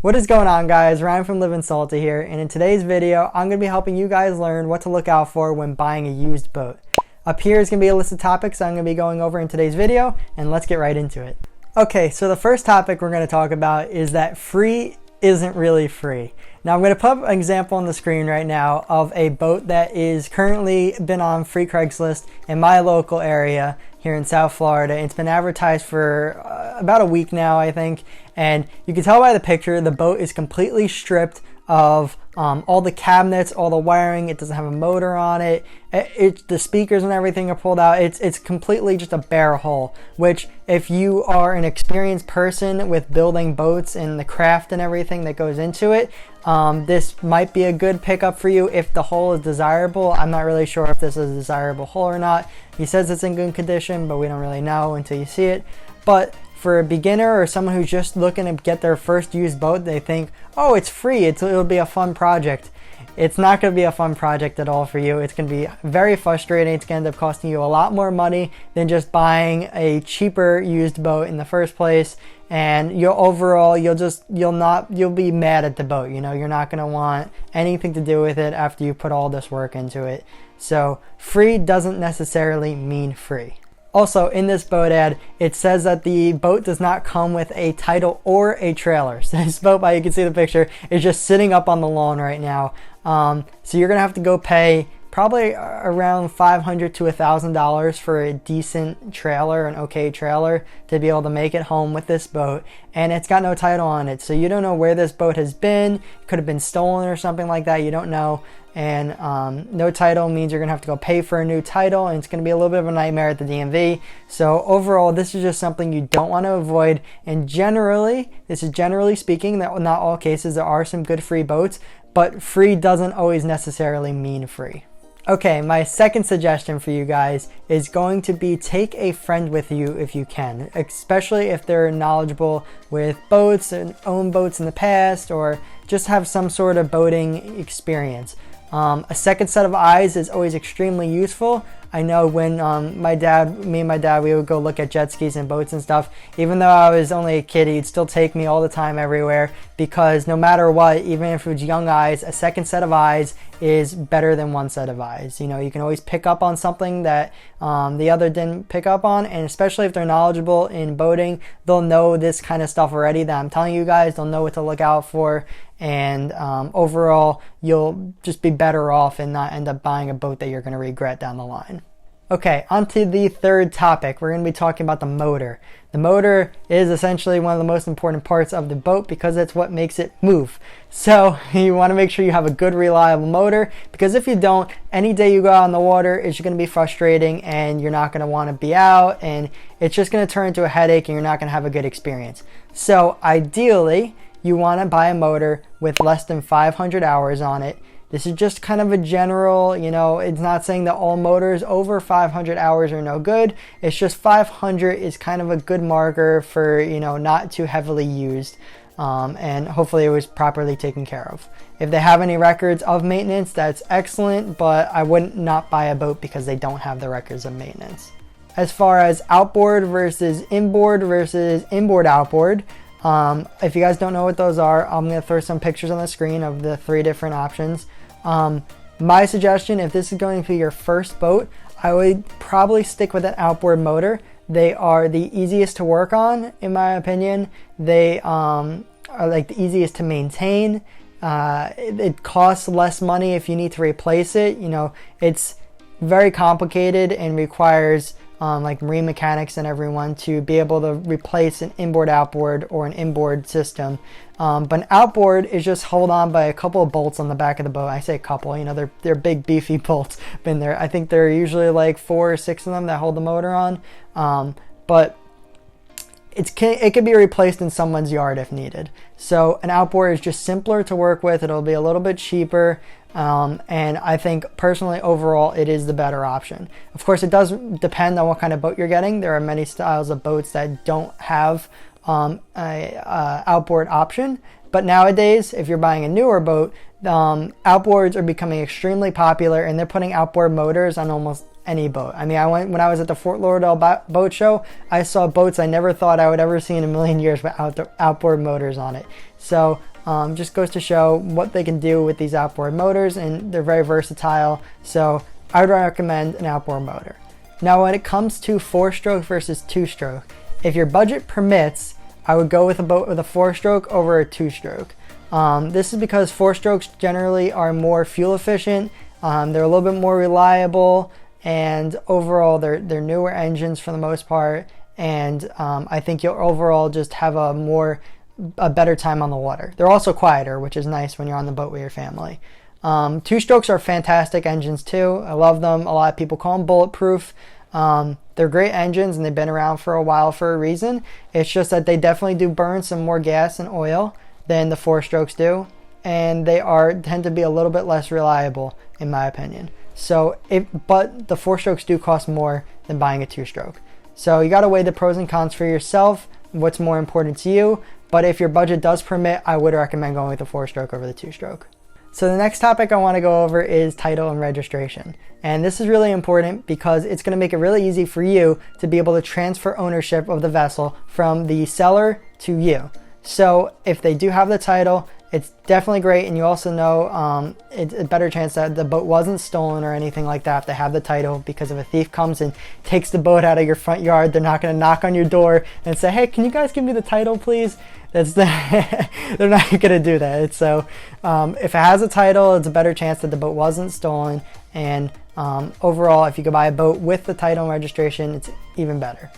What is going on, guys? Ryan from Livin here, and in today's video I'm going to be helping you guys learn what to look out for when buying a used boat. Up here is going to be a list of topics I'm going to be going over in today's video, and let's get right into it. Okay, so the first topic we're going to talk about is that free isn't really free. Now I'm going to put up an example on the screen right now of a boat that is currently been on free Craigslist in my local area here in South Florida. It's been advertised for about a week now, I think, and you can tell by the picture the boat is completely stripped of all the cabinets, all the wiring. It doesn't have a motor on it. The speakers and everything are pulled out. It's completely just a bare hull, which if you are an experienced person with building boats and the craft and everything that goes into it, this might be a good pickup for you if the hull is desirable. I'm not really sure if this is a desirable hull or not. He says it's in good condition, but we don't really know until you see it. But for a beginner or someone who's just looking to get their first used boat, they think, oh, it's free, it'll be a fun project. It's not going to be a fun project at all for you. It's going to be very frustrating. It's going to end up costing you a lot more money than just buying a cheaper used boat in the first place. And you'll be mad at the boat. You know, you're not going to want anything to do with it after you put all this work into it. So free doesn't necessarily mean free. Also, in this boat ad, it says that the boat does not come with a title or a trailer. So this boat, you can see the picture, is just sitting up on the lawn right now. So you're going to have to go pay probably around $500 to $1,000 for a decent trailer, an okay trailer, to be able to make it home with this boat. And it's got no title on it, so you don't know where this boat has been. It could have been stolen or something like that. You don't know. And no title means you're gonna have to go pay for a new title, and it's gonna be a little bit of a nightmare at the DMV. So overall, this is just something you don't want to avoid. And generally, this is generally speaking, that not all cases, there are some good free boats, but free doesn't always necessarily mean free. Okay, my second suggestion for you guys is going to be take a friend with you if you can, especially if they're knowledgeable with boats and own boats in the past, or just have some sort of boating experience. A second set of eyes is always extremely useful. I know when me and my dad, we would go look at jet skis and boats and stuff. Even though I was only a kid, he'd still take me all the time everywhere, because no matter what, even if it was young eyes, a second set of eyes is better than one set of eyes. You know, you can always pick up on something that the other didn't pick up on, and especially if they're knowledgeable in boating, they'll know this kind of stuff already that I'm telling you guys. They'll know what to look out for, and overall, you'll just be better off and not end up buying a boat that you're going to regret down the line. Okay, on to the third topic. We're going to be talking about the motor. The motor is essentially one of the most important parts of the boat because it's what makes it move. So you want to make sure you have a good, reliable motor, because if you don't, any day you go out on the water, it's just going to be frustrating and you're not going to want to be out, and it's just going to turn into a headache and you're not going to have a good experience. So ideally, you want to buy a motor with less than 500 hours on it. This is just kind of a general, you know, it's not saying that all motors over 500 hours are no good. It's just 500 is kind of a good marker for, you know, not too heavily used. And hopefully it was properly taken care of. If they have any records of maintenance, that's excellent, but I wouldn't not buy a boat because they don't have the records of maintenance. As far as outboard versus inboard outboard, if you guys don't know what those are, I'm going to throw some pictures on the screen of the three different options. My suggestion, if this is going to be your first boat, I would probably stick with an outboard motor. They are the easiest to work on, in my opinion. They are like the easiest to maintain. It costs less money if you need to replace it. You know, it's very complicated and requires like marine mechanics and everyone to be able to replace an inboard-outboard or an inboard system. But an outboard is just held on by a couple of bolts on the back of the boat. I say a couple, you know, they're big beefy bolts. I think there are usually like 4 or 6 of them that hold the motor on. But it can be replaced in someone's yard if needed. So an outboard is just simpler to work with. It'll be a little bit cheaper. And I think personally overall it is the better option. Of course, it does depend on what kind of boat you're getting. There are many styles of boats that don't have a outboard option, but nowadays if you're buying a newer boat, outboards are becoming extremely popular, and they're putting outboard motors on almost any boat. I mean, when I was at the Fort Lauderdale boat show, I saw boats I never thought I would ever see in a million years with outboard motors on it. So just goes to show what they can do with these outboard motors, and they're very versatile. So I would recommend an outboard motor. Now when it comes to 4-stroke versus 2-stroke, if your budget permits, I would go with a boat with a 4-stroke over a 2-stroke. This is because 4-strokes generally are more fuel efficient, they're a little bit more reliable, and overall they're newer engines for the most part, and I think you'll overall just have a better time on the water. They're also quieter, which is nice when you're on the boat with your family. 2-strokes are fantastic engines too. I love them. A lot of people call them bulletproof. They're great engines and they've been around for a while for a reason. It's just that they definitely do burn some more gas and oil than the 4-strokes do, and they tend to be a little bit less reliable in my opinion. But the 4-strokes do cost more than buying a 2-stroke. So you got to weigh the pros and cons for yourself, what's more important to you. But if your budget does permit, I would recommend going with the 4-stroke over the 2-stroke. So the next topic I want to go over is title and registration. And this is really important because it's going to make it really easy for you to be able to transfer ownership of the vessel from the seller to you. So if they do have the title, it's definitely great, and you also know it's a better chance that the boat wasn't stolen or anything like that if they have the title, because if a thief comes and takes the boat out of your front yard, they're not going to knock on your door and say, hey, can you guys give me the title please? They're not going to do that. So if it has a title, it's a better chance that the boat wasn't stolen, and overall if you could buy a boat with the title and registration, it's even better.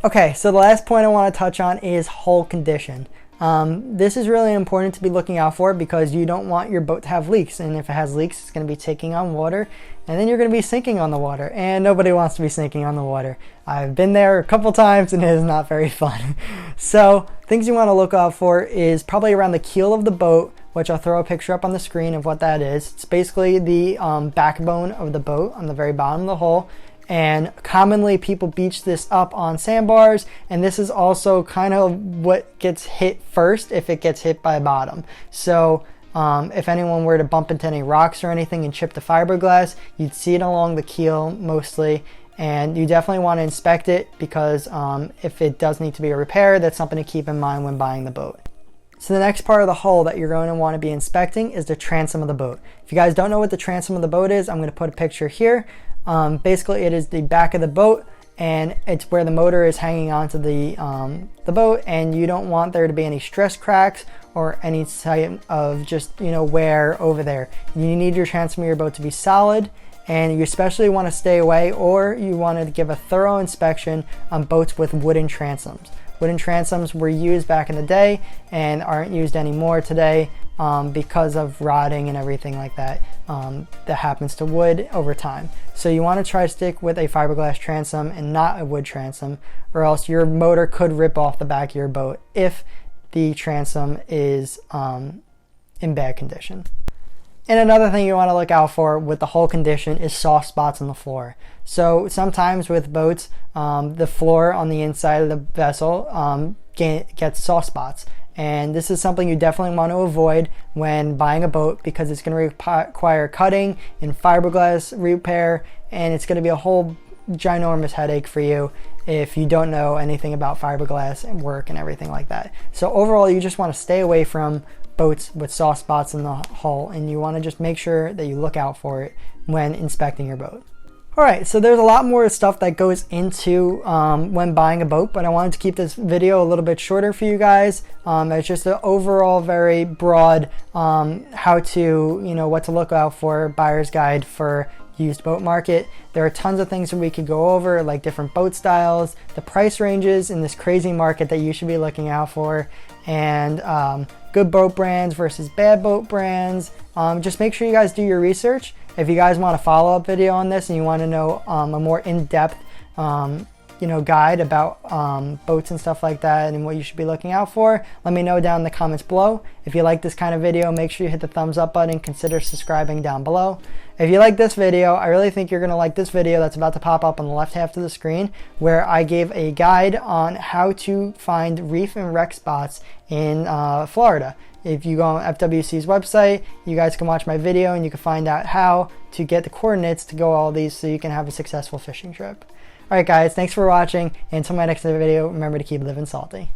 Okay, so the last point I want to touch on is hull condition. This is really important to be looking out for because you don't want your boat to have leaks, and if it has leaks, it's going to be taking on water, and then you're going to be sinking on the water, and nobody wants to be sinking on the water. I've been there a couple times and it is not very fun. So things you want to look out for is probably around the keel of the boat, which I'll throw a picture up on the screen of what that is. It's basically the backbone of the boat on the very bottom of the hull. And commonly people beach this up on sandbars, and this is also kind of what gets hit first if it gets hit by bottom. So if anyone were to bump into any rocks or anything and chip the fiberglass, you'd see it along the keel mostly, and you definitely want to inspect it because if it does need to be a repair, that's something to keep in mind when buying the boat. So the next part of the hull that you're going to want to be inspecting is the transom of the boat. If you guys don't know what the transom of the boat is, I'm going to put a picture here. Basically it is the back of the boat, and it's where the motor is hanging onto the boat, and you don't want there to be any stress cracks or any type of just wear over there. You need your transom of your boat to be solid, and you especially want to stay away, or you want to give a thorough inspection on boats with wooden transoms. Wooden transoms were used back in the day and aren't used anymore today because of rotting and everything like that that happens to wood over time. So you want to try to stick with a fiberglass transom and not a wood transom, or else your motor could rip off the back of your boat if the transom is in bad condition. And another thing you want to look out for with the hull condition is soft spots on the floor. So sometimes with boats, the floor on the inside of the vessel gets soft spots. And this is something you definitely want to avoid when buying a boat, because it's going to require cutting and fiberglass repair, and it's going to be a whole ginormous headache for you if you don't know anything about fiberglass and work and everything like that. So overall, you just want to stay away from boats with soft spots in the hull, and you want to just make sure that you look out for it when inspecting your boat. Alright, so there's a lot more stuff that goes into when buying a boat, but I wanted to keep this video a little bit shorter for you guys. It's just an overall very broad how to, what to look out for, buyer's guide for used boat market. There are tons of things that we could go over, like different boat styles, the price ranges in this crazy market that you should be looking out for, and good boat brands versus bad boat brands. Just make sure you guys do your research. If you guys want a follow-up video on this and you want to know a more in-depth guide about boats and stuff like that and what you should be looking out for, let me know down in the comments below. If you like this kind of video, make sure you hit the thumbs up button, consider subscribing down below. If you like this video, I really think you're going to like this video that's about to pop up on the left half of the screen, where I gave a guide on how to find reef and wreck spots in Florida. If you go on FWC's website, you guys can watch my video and you can find out how to get the coordinates to go all these so you can have a successful fishing trip. Alright guys, thanks for watching, and until my next video, remember to keep living salty.